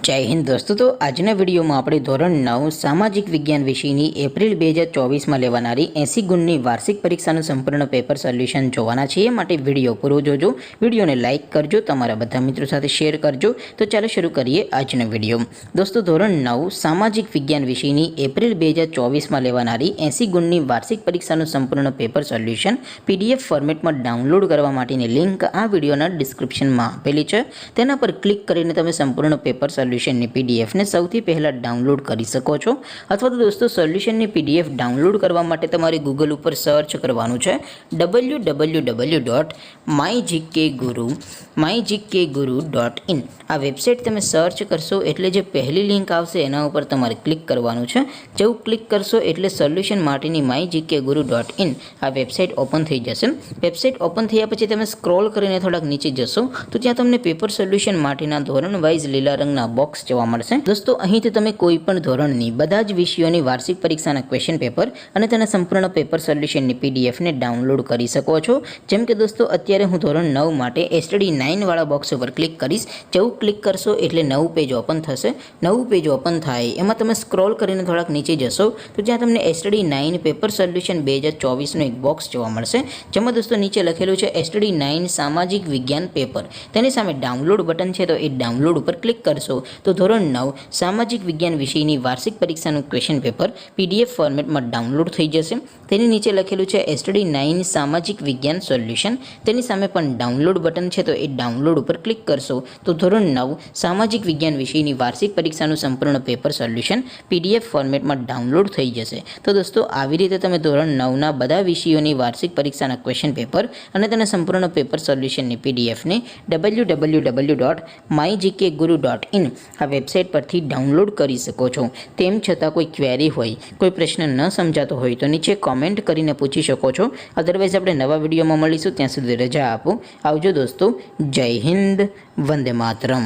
जय हिंद दोस्तों। तो आजना वीडियो में આપણે ધોરણ 9 સામાજિક વિજ્ઞાન વિષયની એપ્રિલ 2024 માં લેવાનારી 80 ગુણની વાર્ષિક પરીક્ષાનું સંપૂર્ણ પેપર સોલ્યુશન જોવાના છે। એ માટે વિડિયો પૂરો જોજો, વિડિયોને લાઈક કરજો, તમારા બધા મિત્રો સાથે શેર કરજો। તો ચાલો શરૂ કરીએ આજનો વિડિયો। દોસ્તો ધોરણ 9 સામાજિક વિજ્ઞાન વિષયની એપ્રિલ 2024 માં લેવાનારી 80 ગુણની વાર્ષિક પરીક્ષાનું સંપૂર્ણ પેપર સોલ્યુશન PDF ફોર્મેટમાં ડાઉનલોડ કરવા માટેની લિંક આ વિડિયોના ડિસ્ક્રિપ્શનમાં આપેલી છે। તેના પર ક્લિક કરીને તમે સંપૂર્ણ પેપર સોલ્યુશનની PDF ને સૌથી પહેલા ડાઉનલોડ કરી શકો છો। અથવા તો દોસ્તો સોલ્યુશનની PDF ડાઉનલોડ કરવા માટે તમારે ગૂગલ ઉપર સર્ચ કરવાનું છે www.mygkguru.in। આ વેબસાઇટ તમે સર્ચ કરશો એટલે જે પહેલી લિંક આવશે એના ઉપર તમારે ક્લિક કરવાનું છે। જેવું ક્લિક કરશો એટલે સોલ્યુશન માટેની mygkguru.in આ વેબસાઇટ ઓપન થઈ જશે। વેબસાઇટ ઓપન થયા પછી તમે સ્ક્રોલ કરીને થોડાક નીચે જશો તો ત્યાં તમને પેપર સોલ્યુશન માટેના ધોરણ વાઇઝ લીલા રંગના બોક્સ જોવા મળશે। દોસ્તો અહીંથી તમે કોઈ પણ ધોરણની બધા જ વિષયોની વાર્ષિક પરીક્ષાના ક્વેશ્ચન પેપર અને તેના સંપૂર્ણ પેપર સોલ્યુશનની PDF ને ડાઉનલોડ કરી શકો છો। જેમ કે દોસ્તો અત્યારે હું ધોરણ 9 માટે STD 9 વાળા બોક્સ ઉપર ક્લિક કરીશ। જેવું ક્લિક કરશો એટલે નવું પેજ ઓપન થશે। નવું પેજ ઓપન થાય એમાં તમે સ્ક્રોલ કરીને થોડાક નીચે જશો તો ત્યાં તમને STD 9 પેપર સોલ્યુશન 2024 નું એક બોક્સ જોવા મળશે। જેમાં દોસ્તો નીચે લખેલું છે STD 9 સામાજિક વિજ્ઞાન પેપર। તેની સામે ડાઉનલોડ બટન છે, તો એ ડાઉનલોડ ઉપર ક્લિક કરશો તો ધોરણ 9 સામાજિક વિજ્ઞાન વિષયની વાર્ષિક પરીક્ષાનું ક્વેશ્ચન પેપર PDF ફોર્મેટમાં ડાઉનલોડ થઈ જશે। તેની નીચે લખેલું છે STD 9 સામાજિક વિજ્ઞાન સોલ્યુશન। તેની સામે પણ ડાઉનલોડ બટન છે, તો એ ડાઉનલોડ ઉપર ક્લિક કરશો તો ધોરણ 9 સામાજિક વિજ્ઞાન વિષયની વાર્ષિક પરીક્ષાનું સંપૂર્ણ પેપર સોલ્યુશન PDF ફોર્મેટમાં ડાઉનલોડ થઈ જશે। તો દોસ્તો આવી રીતે તમે ધોરણ 9ના બધા વિષયોની વાર્ષિક પરીક્ષાના ક્વેશ્ચન પેપર અને તેના સંપૂર્ણ પેપર સોલ્યુશનની PDF ને www.mygkguru.in આ વેબસાઇટ પરથી ડાઉનલોડ કરી શકો છો। તેમ છતાં કોઈ ક્વેરી હોય, કોઈ પ્રશ્ન ન સમજાતો હોય તો નીચે કોમેન્ટ કરીને પૂછી શકો છો। અધરવાઇઝ આપણે નવા વિડીયોમાં મળીશું, ત્યાં સુધી રજા આપો। આવજો દોસ્તો। જય હિન્દ, વંદે માતરમ।